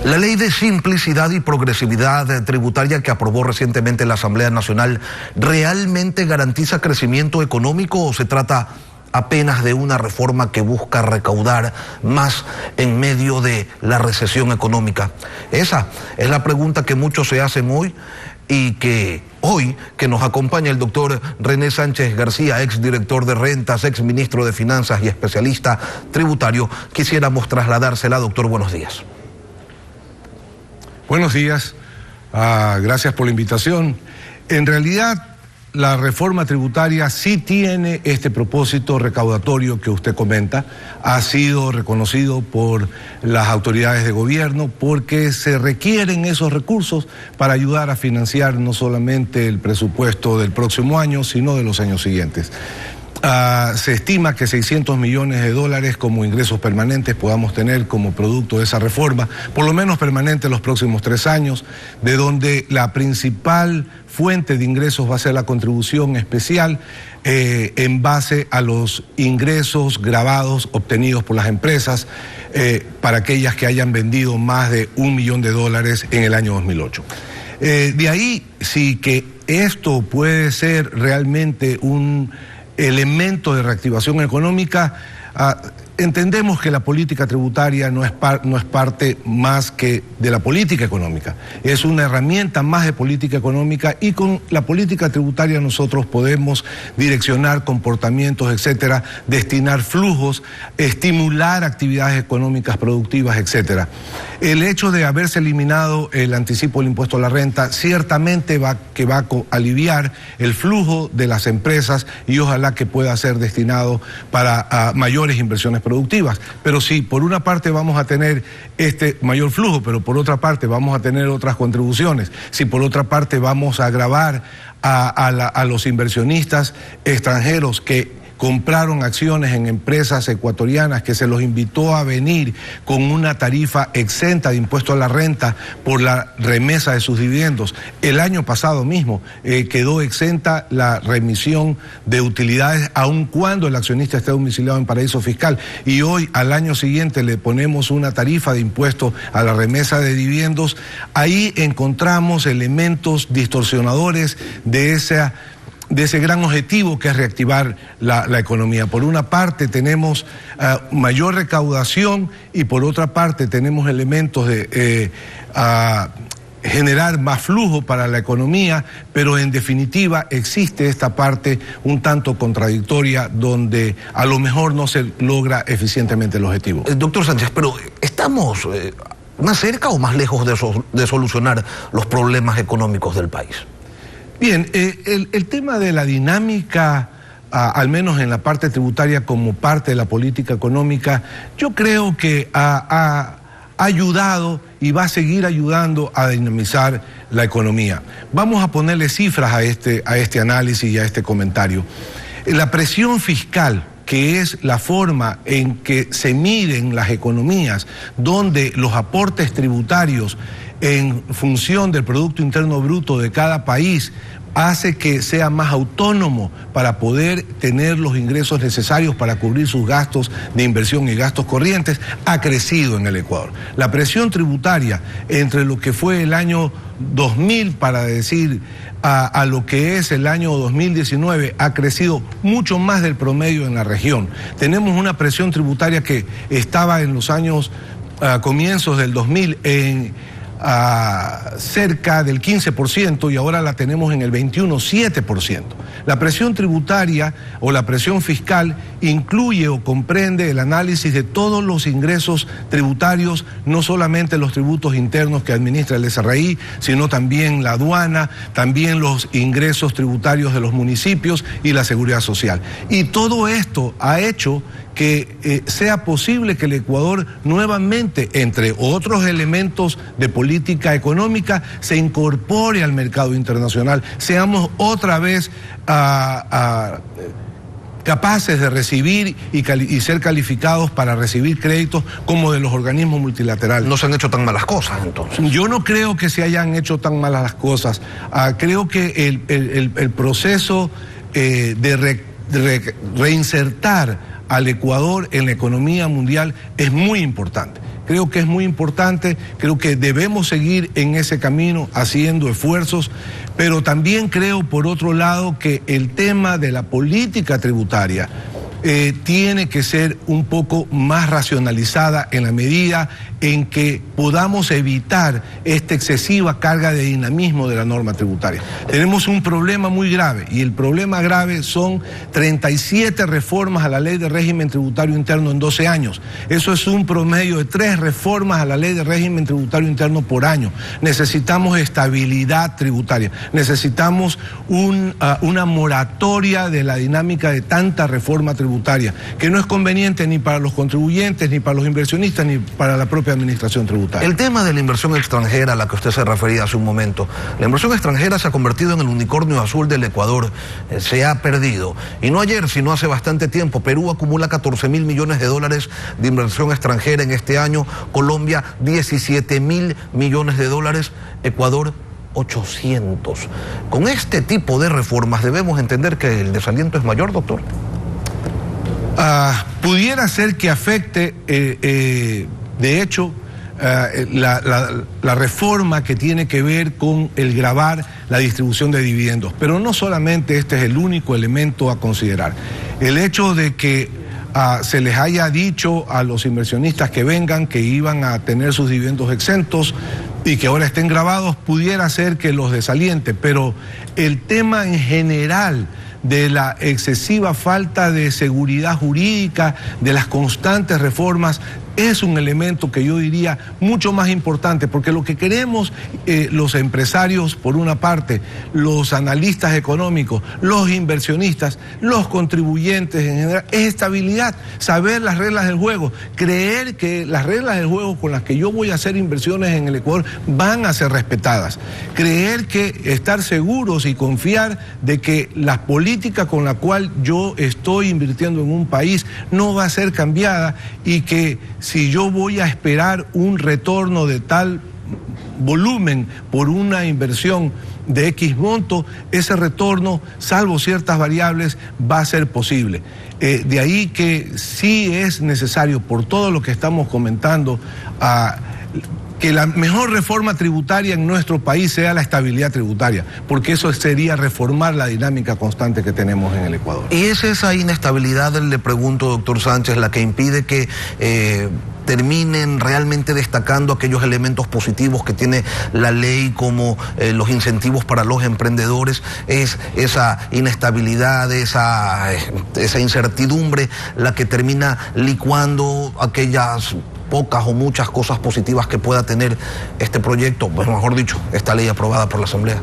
La ley de simplicidad y progresividad tributaria que aprobó recientemente la Asamblea Nacional ¿realmente garantiza crecimiento económico o se trata apenas de una reforma que busca recaudar más en medio de la recesión económica? Esa es la pregunta que muchos se hacen hoy y que hoy que nos acompaña el doctor René Sánchez García, exdirector de Rentas, exministro de Finanzas y especialista tributario, quisiéramos trasladársela. Doctor, buenos días. Buenos días, gracias por la invitación. En realidad, la reforma tributaria sí tiene este propósito recaudatorio que usted comenta. Ha sido reconocido por las autoridades de gobierno porque se requieren esos recursos para ayudar a financiar no solamente el presupuesto del próximo año, sino de los años siguientes. Se estima que 600 millones de dólares como ingresos permanentes podamos tener como producto de esa reforma, por lo menos permanente en los próximos 3 años, de donde la principal fuente de ingresos va a ser la contribución especial en base a los ingresos grabados obtenidos por las empresas para aquellas que hayan vendido más de $1 millón en el año 2008. De ahí sí que esto puede ser realmente un elemento de reactivación económica. Entendemos que la política tributaria no es parte más que de la política económica, es una herramienta más de política económica y con la política tributaria nosotros podemos direccionar comportamientos, etcétera, destinar flujos, estimular actividades económicas productivas, etcétera. El hecho de haberse eliminado el anticipo del impuesto a la renta ciertamente va a aliviar el flujo de las empresas y ojalá que pueda ser destinado para mayores inversiones productivas. Pero sí, por una parte vamos a tener este mayor flujo, pero por otra parte vamos a tener otras contribuciones. Si por otra parte vamos a gravar a los inversionistas extranjeros que compraron acciones en empresas ecuatorianas, que se los invitó a venir con una tarifa exenta de impuesto a la renta por la remesa de sus dividendos. El año pasado mismo quedó exenta la remisión de utilidades, aun cuando el accionista esté domiciliado en paraíso fiscal. Y hoy, al año siguiente, le ponemos una tarifa de impuesto a la remesa de dividendos. Ahí encontramos elementos distorsionadores de ese gran objetivo que es reactivar la economía. Por una parte tenemos mayor recaudación y por otra parte tenemos elementos de generar más flujo para la economía, pero en definitiva existe esta parte un tanto contradictoria donde a lo mejor no se logra eficientemente el objetivo. Doctor Sánchez, pero ¿estamos más cerca o más lejos de solucionar los problemas económicos del país? Bien, el tema de la dinámica, al menos en la parte tributaria como parte de la política económica, yo creo que ha ayudado y va a seguir ayudando a dinamizar la economía. Vamos a ponerle cifras a este análisis y a este comentario. La presión fiscal, que es la forma en que se miden las economías, donde los aportes tributarios en función del Producto Interno Bruto de cada país hace que sea más autónomo para poder tener los ingresos necesarios para cubrir sus gastos de inversión y gastos corrientes, ha crecido en el Ecuador. La presión tributaria entre lo que fue el año 2000, para decir, a lo que es el año 2019, ha crecido mucho más del promedio en la región. Tenemos una presión tributaria que estaba en los años comienzos del 2000 en cerca del 15% y ahora la tenemos en el 21,7%. La presión tributaria o la presión fiscal incluye o comprende el análisis de todos los ingresos tributarios, no solamente los tributos internos que administra el SRI, sino también la aduana, también los ingresos tributarios de los municipios y la seguridad social. Y todo esto ha hecho que sea posible que el Ecuador nuevamente, entre otros elementos de política económica, se incorpore al mercado internacional, seamos otra vez capaces de recibir y ser calificados para recibir créditos como de los organismos multilaterales. No se han hecho tan malas cosas, entonces. Yo no creo que se hayan hecho tan malas las cosas. Creo que el proceso de reinsertar al Ecuador en la economía mundial es muy importante. Creo que es muy importante, creo que debemos seguir en ese camino haciendo esfuerzos, pero también creo, por otro lado, que el tema de la política tributaria tiene que ser un poco más racionalizada en la medida en que podamos evitar esta excesiva carga de dinamismo de la norma tributaria. Tenemos un problema muy grave, y el problema grave son 37 reformas a la ley de régimen tributario interno en 12 años. Eso es un promedio de 3 reformas a la ley de régimen tributario interno por año. Necesitamos estabilidad tributaria, necesitamos una moratoria de la dinámica de tanta reforma tributaria, que no es conveniente ni para los contribuyentes, ni para los inversionistas, ni para la propia administración tributaria. El tema de la inversión extranjera a la que usted se refería hace un momento, la inversión extranjera se ha convertido en el unicornio azul del Ecuador, se ha perdido. Y no ayer, sino hace bastante tiempo. Perú acumula 14.000 millones de dólares de inversión extranjera en este año, Colombia 17.000 millones de dólares, Ecuador 800. Con este tipo de reformas debemos entender que el desaliento es mayor, doctor. Pudiera ser que afecte, de hecho, la reforma que tiene que ver con el gravar la distribución de dividendos. Pero no solamente este es el único elemento a considerar. El hecho de que se les haya dicho a los inversionistas que vengan que iban a tener sus dividendos exentos y que ahora estén grabados, pudiera ser que los desaliente, pero el tema en general de la excesiva falta de seguridad jurídica, de las constantes reformas, es un elemento que yo diría mucho más importante, porque lo que queremos los empresarios, por una parte, los analistas económicos, los inversionistas, los contribuyentes en general, es estabilidad, saber las reglas del juego, creer que las reglas del juego con las que yo voy a hacer inversiones en el Ecuador van a ser respetadas, creer que estar seguros y confiar de que la política con la cual yo estoy invirtiendo en un país no va a ser cambiada, y que si yo voy a esperar un retorno de tal volumen por una inversión de X monto, ese retorno, salvo ciertas variables, va a ser posible. De ahí que sí es necesario, por todo lo que estamos comentando, que la mejor reforma tributaria en nuestro país sea la estabilidad tributaria, porque eso sería reformar la dinámica constante que tenemos en el Ecuador. ¿Y es esa inestabilidad, le pregunto, doctor Sánchez, la que impide que terminen realmente destacando aquellos elementos positivos que tiene la ley, como los incentivos para los emprendedores? ¿Es esa inestabilidad, esa incertidumbre la que termina licuando aquellas pocas o muchas cosas positivas que pueda tener este proyecto, pues mejor dicho, esta ley aprobada por la Asamblea?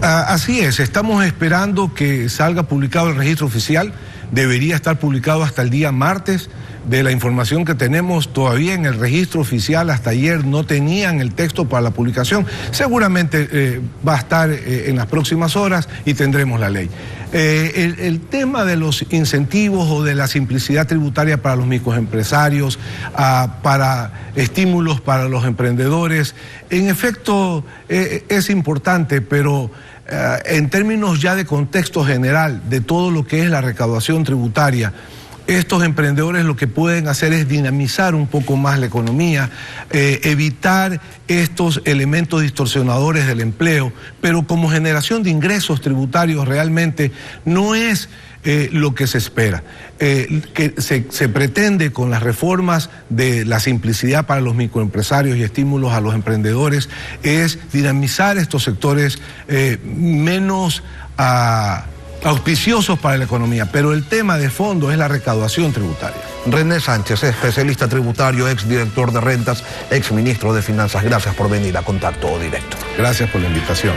Así es, estamos esperando que salga publicado el registro oficial. Debería estar publicado hasta el día martes. De la información que tenemos todavía en el registro oficial, hasta ayer no tenían el texto para la publicación. Seguramente va a estar en las próximas horas y tendremos la ley. El tema de los incentivos o de la simplicidad tributaria para los microempresarios, para estímulos para los emprendedores, en efecto es importante, pero en términos ya de contexto general de todo lo que es la recaudación tributaria, estos emprendedores lo que pueden hacer es dinamizar un poco más la economía, evitar estos elementos distorsionadores del empleo, pero como generación de ingresos tributarios realmente no es lo que se espera. Que se pretende con las reformas de la simplicidad para los microempresarios y estímulos a los emprendedores es dinamizar estos sectores menos auspiciosos para la economía, pero el tema de fondo es la recaudación tributaria. René Sánchez, especialista tributario, ex director de rentas, ex ministro de Finanzas. Gracias por venir a Contacto Directo. Gracias por la invitación.